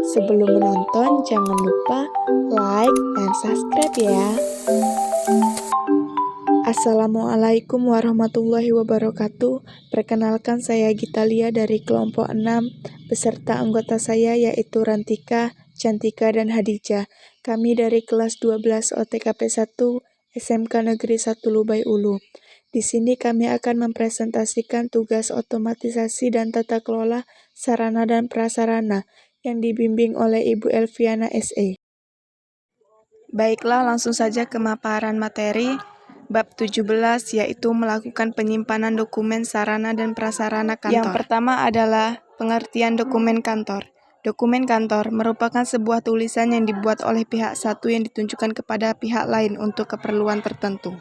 Sebelum menonton, jangan lupa like dan subscribe ya. Assalamualaikum warahmatullahi wabarakatuh. Perkenalkan, saya Gitalia dari kelompok 6 beserta anggota saya yaitu Rantika, Cantika, dan Hadijah. Kami dari kelas 12 OTKP 1 SMK Negeri 1 Lubai Ulu. Di sini kami akan mempresentasikan tugas otomatisasi dan tata kelola sarana dan prasarana yang dibimbing oleh Ibu Elviana SE. Baiklah, langsung saja ke paparan materi. Bab 17 yaitu melakukan penyimpanan dokumen sarana dan prasarana kantor. Yang pertama adalah pengertian dokumen kantor. Dokumen kantor merupakan sebuah tulisan yang dibuat oleh pihak satu yang ditunjukkan kepada pihak lain untuk keperluan tertentu.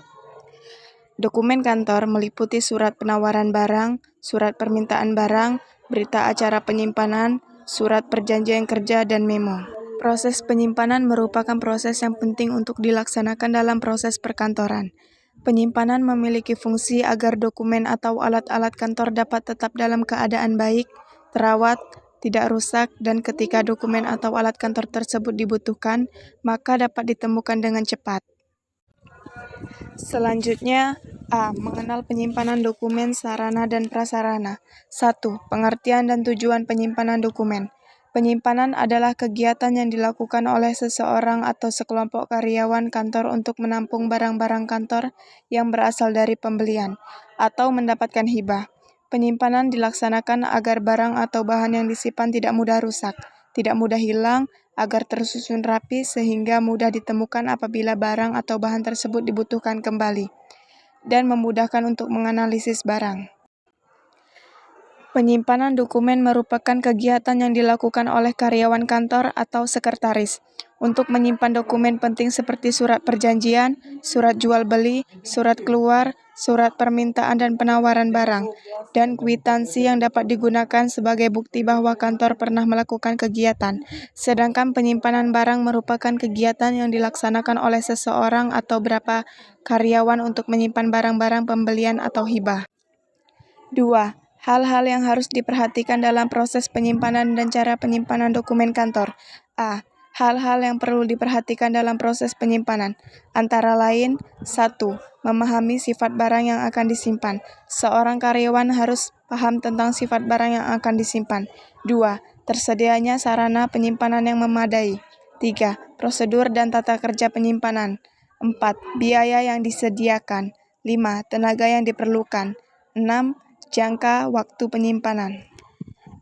Dokumen kantor meliputi surat penawaran barang, surat permintaan barang, berita acara penyimpanan, surat perjanjian kerja, dan memo. Proses penyimpanan merupakan proses yang penting untuk dilaksanakan dalam proses perkantoran. Penyimpanan memiliki fungsi agar dokumen atau alat-alat kantor dapat tetap dalam keadaan baik, terawat, tidak rusak, dan ketika dokumen atau alat kantor tersebut dibutuhkan, maka dapat ditemukan dengan cepat. Selanjutnya, A. Mengenal penyimpanan dokumen, sarana, dan prasarana. 1. Pengertian dan tujuan penyimpanan dokumen. Penyimpanan adalah kegiatan yang dilakukan oleh seseorang atau sekelompok karyawan kantor untuk menampung barang-barang kantor yang berasal dari pembelian atau mendapatkan hibah. Penyimpanan dilaksanakan agar barang atau bahan yang disimpan tidak mudah rusak, tidak mudah hilang, agar tersusun rapi sehingga mudah ditemukan apabila barang atau bahan tersebut dibutuhkan kembali, dan memudahkan untuk menganalisis barang. Penyimpanan dokumen merupakan kegiatan yang dilakukan oleh karyawan kantor atau sekretaris untuk menyimpan dokumen penting seperti surat perjanjian, surat jual beli, surat keluar, surat permintaan dan penawaran barang, dan kwitansi yang dapat digunakan sebagai bukti bahwa kantor pernah melakukan kegiatan. Sedangkan penyimpanan barang merupakan kegiatan yang dilaksanakan oleh seseorang atau beberapa karyawan untuk menyimpan barang-barang pembelian atau hibah. 2. Hal-hal yang harus diperhatikan dalam proses penyimpanan dan cara penyimpanan dokumen kantor. A. Hal-hal yang perlu diperhatikan dalam proses penyimpanan. Antara lain, 1. Memahami sifat barang yang akan disimpan. Seorang karyawan harus paham tentang sifat barang yang akan disimpan. 2. Tersedianya sarana penyimpanan yang memadai. 3. Prosedur dan tata kerja penyimpanan. 4. Biaya yang disediakan. 5. Tenaga yang diperlukan. 6. Jangka waktu penyimpanan.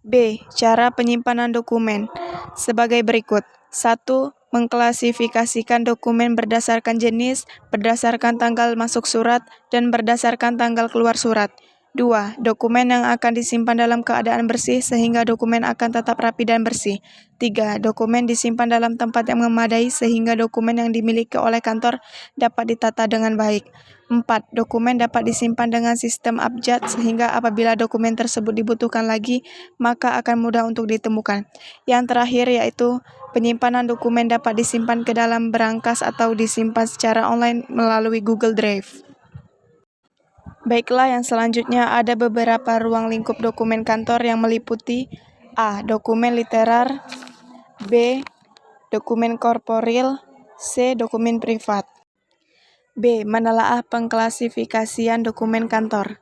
B. Cara penyimpanan dokumen sebagai berikut. 1. Mengklasifikasikan dokumen berdasarkan jenis, berdasarkan tanggal masuk surat, dan berdasarkan tanggal keluar surat. 2. Dokumen yang akan disimpan dalam keadaan bersih sehingga dokumen akan tetap rapi dan bersih. 3. Dokumen disimpan dalam tempat yang memadai sehingga dokumen yang dimiliki oleh kantor dapat ditata dengan baik. 4. Dokumen dapat disimpan dengan sistem abjad sehingga apabila dokumen tersebut dibutuhkan lagi, maka akan mudah untuk ditemukan. Yang terakhir yaitu penyimpanan dokumen dapat disimpan ke dalam berangkas atau disimpan secara online melalui Google Drive. Baiklah, yang selanjutnya ada beberapa ruang lingkup dokumen kantor yang meliputi A. Dokumen literar, B. Dokumen korporil, C. Dokumen privat. B. Menelaah pengklasifikasian dokumen kantor.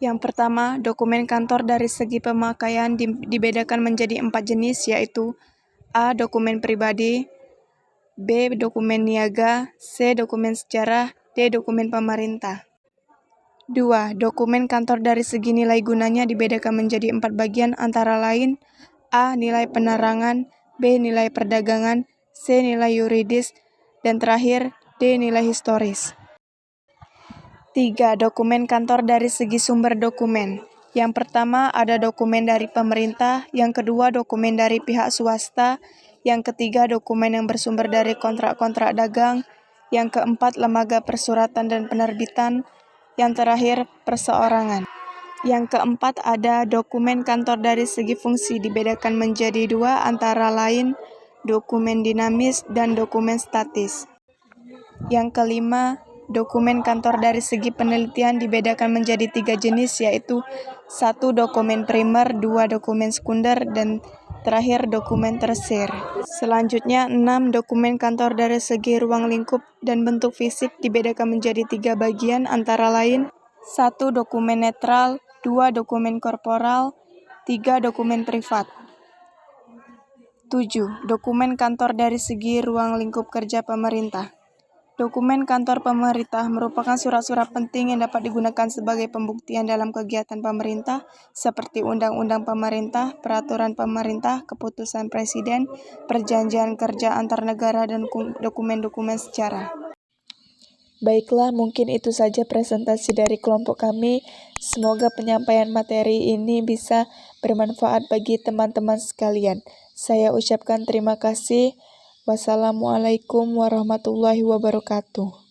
Yang pertama, dokumen kantor dari segi pemakaian dibedakan menjadi 4 jenis, yaitu A. Dokumen pribadi, B. Dokumen niaga, C. Dokumen sejarah, D. Dokumen pemerintah. 2. Dokumen kantor dari segi nilai gunanya dibedakan menjadi 4 bagian, antara lain A. Nilai penerangan, B. Nilai perdagangan, C. Nilai yuridis, dan terakhir D. Nilai historis. 3. Dokumen kantor dari segi sumber dokumen. Yang pertama ada dokumen dari pemerintah, yang kedua dokumen dari pihak swasta, yang ketiga dokumen yang bersumber dari kontrak-kontrak dagang, yang keempat lembaga persuratan dan penerbitan, yang terakhir perseorangan. Yang keempat ada dokumen kantor dari segi fungsi dibedakan menjadi 2, antara lain dokumen dinamis dan dokumen statis. Yang kelima, dokumen kantor dari segi penelitian dibedakan menjadi 3 jenis, yaitu 1. Dokumen primer, 2. Dokumen sekunder, dan terakhir dokumen tersir. Selanjutnya 6 dokumen kantor dari segi ruang lingkup dan bentuk fisik dibedakan menjadi 3 bagian antara lain 1 dokumen netral, 2 dokumen korporal, 3 dokumen privat. 7. Dokumen kantor dari segi ruang lingkup kerja pemerintah. Dokumen kantor pemerintah merupakan surat-surat penting yang dapat digunakan sebagai pembuktian dalam kegiatan pemerintah seperti undang-undang pemerintah, peraturan pemerintah, keputusan presiden, perjanjian kerja antar negara, dan dokumen-dokumen sejarah. Baiklah, mungkin itu saja presentasi dari kelompok kami. Semoga penyampaian materi ini bisa bermanfaat bagi teman-teman sekalian. Saya ucapkan terima kasih. Wassalamualaikum warahmatullahi wabarakatuh.